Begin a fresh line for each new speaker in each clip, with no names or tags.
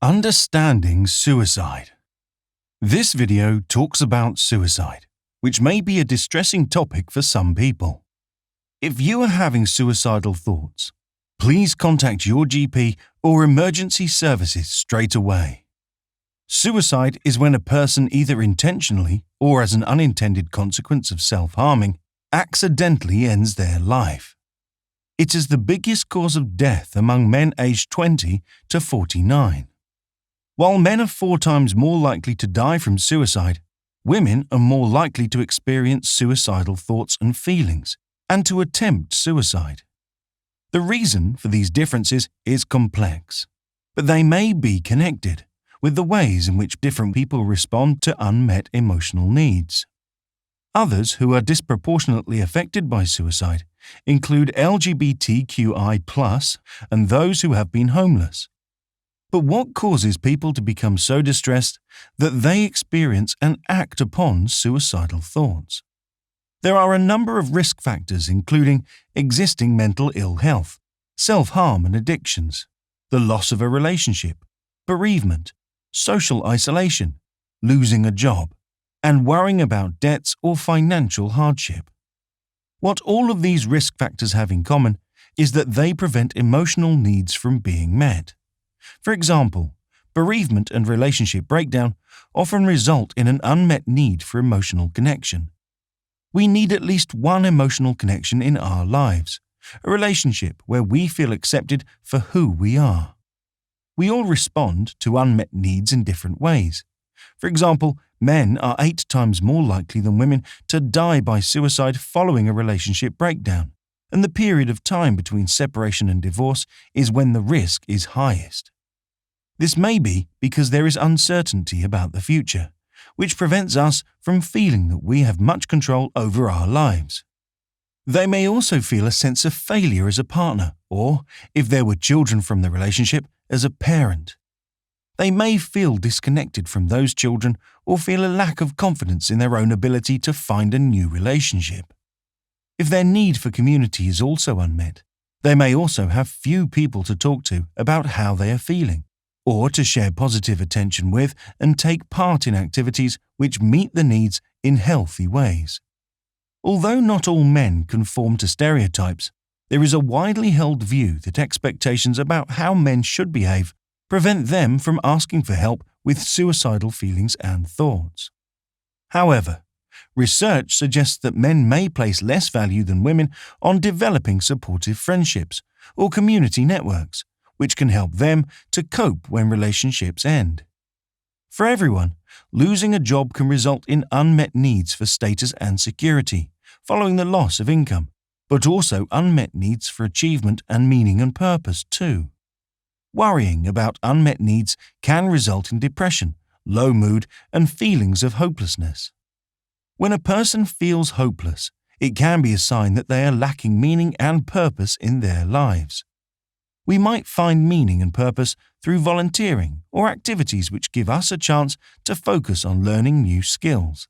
Understanding suicide. This video talks about suicide, which may be a distressing topic for some people. If you are having suicidal thoughts, please contact your GP or emergency services straight away. Suicide is when a person either intentionally or as an unintended consequence of self-harming accidentally ends their life. It is the biggest cause of death among men aged 20 to 49. While men are 4 times more likely to die from suicide, women are more likely to experience suicidal thoughts and feelings, and to attempt suicide. The reason for these differences is complex, but they may be connected with the ways in which different people respond to unmet emotional needs. Others who are disproportionately affected by suicide include LGBTQI+, and those who have been homeless. But what causes people to become so distressed that they experience and act upon suicidal thoughts? There are a number of risk factors including existing mental ill health, self-harm and addictions, the loss of a relationship, bereavement, social isolation, losing a job, and worrying about debts or financial hardship. What all of these risk factors have in common is that they prevent emotional needs from being met. For example, bereavement and relationship breakdown often result in an unmet need for emotional connection. We need at least one emotional connection in our lives, a relationship where we feel accepted for who we are. We all respond to unmet needs in different ways. For example, men are 8 times more likely than women to die by suicide following a relationship breakdown, and the period of time between separation and divorce is when the risk is highest. This may be because there is uncertainty about the future, which prevents us from feeling that we have much control over our lives. They may also feel a sense of failure as a partner, or, if there were children from the relationship, as a parent. They may feel disconnected from those children or feel a lack of confidence in their own ability to find a new relationship. If their need for community is also unmet, they may also have few people to talk to about how they are feeling, or to share positive attention with and take part in activities which meet the needs in healthy ways. Although not all men conform to stereotypes, there is a widely held view that expectations about how men should behave prevent them from asking for help with suicidal feelings and thoughts. However, research suggests that men may place less value than women on developing supportive friendships or community networks, which can help them to cope when relationships end. For everyone, losing a job can result in unmet needs for status and security, following the loss of income, but also unmet needs for achievement and meaning and purpose too. Worrying about unmet needs can result in depression, low mood, and feelings of hopelessness. When a person feels hopeless, it can be a sign that they are lacking meaning and purpose in their lives. We might find meaning and purpose through volunteering or activities which give us a chance to focus on learning new skills.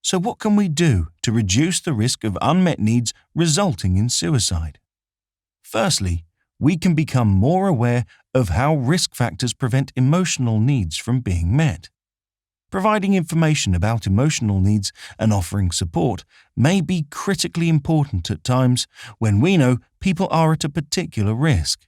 So what can we do to reduce the risk of unmet needs resulting in suicide? Firstly, we can become more aware of how risk factors prevent emotional needs from being met. Providing information about emotional needs and offering support may be critically important at times when we know people are at a particular risk.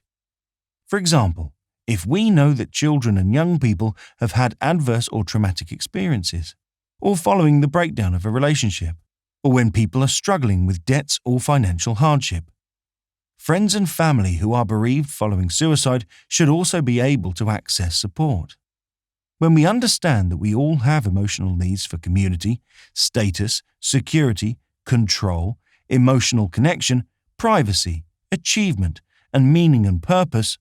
For example, if we know that children and young people have had adverse or traumatic experiences, or following the breakdown of a relationship, or when people are struggling with debts or financial hardship. Friends and family who are bereaved following suicide should also be able to access support. When we understand that we all have emotional needs for community, status, security, control, emotional connection, privacy, achievement, and meaning and purpose,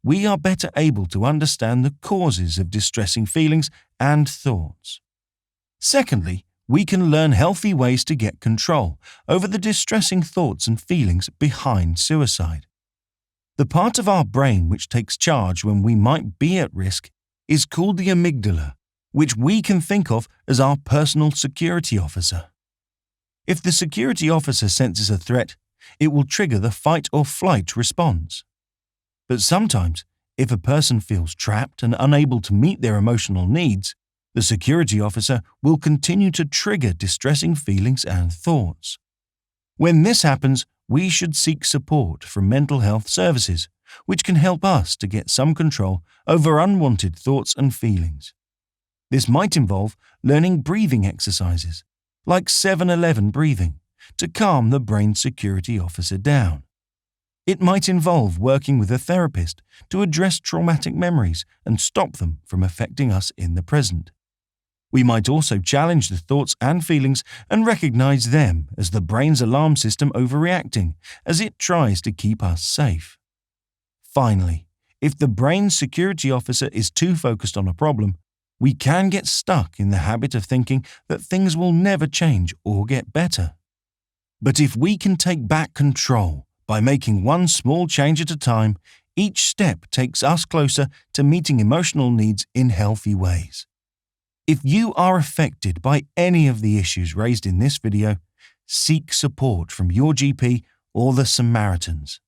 we are better able to understand the causes of distressing feelings and thoughts. Secondly, we can learn healthy ways to get control over the distressing thoughts and feelings behind suicide. The part of our brain which takes charge when we might be at risk is called the amygdala, which we can think of as our personal security officer. If the security officer senses a threat, it will trigger the fight or flight response. But sometimes If a person feels trapped and unable to meet their emotional needs, the security officer will continue to trigger distressing feelings and thoughts. When this happens, we should seek support from mental health services, which can help us to get some control over unwanted thoughts and feelings. This might involve learning breathing exercises, like 7-11 breathing, to calm the brain security officer down. It might involve working with a therapist to address traumatic memories and stop them from affecting us in the present. We might also challenge the thoughts and feelings and recognize them as the brain's alarm system overreacting as it tries to keep us safe. Finally, if the brain's security officer is too focused on a problem, we can get stuck in the habit of thinking that things will never change or get better. But if we can take back control by making one small change at a time, each step takes us closer to meeting emotional needs in healthy ways. If you are affected by any of the issues raised in this video, seek support from your GP or the Samaritans.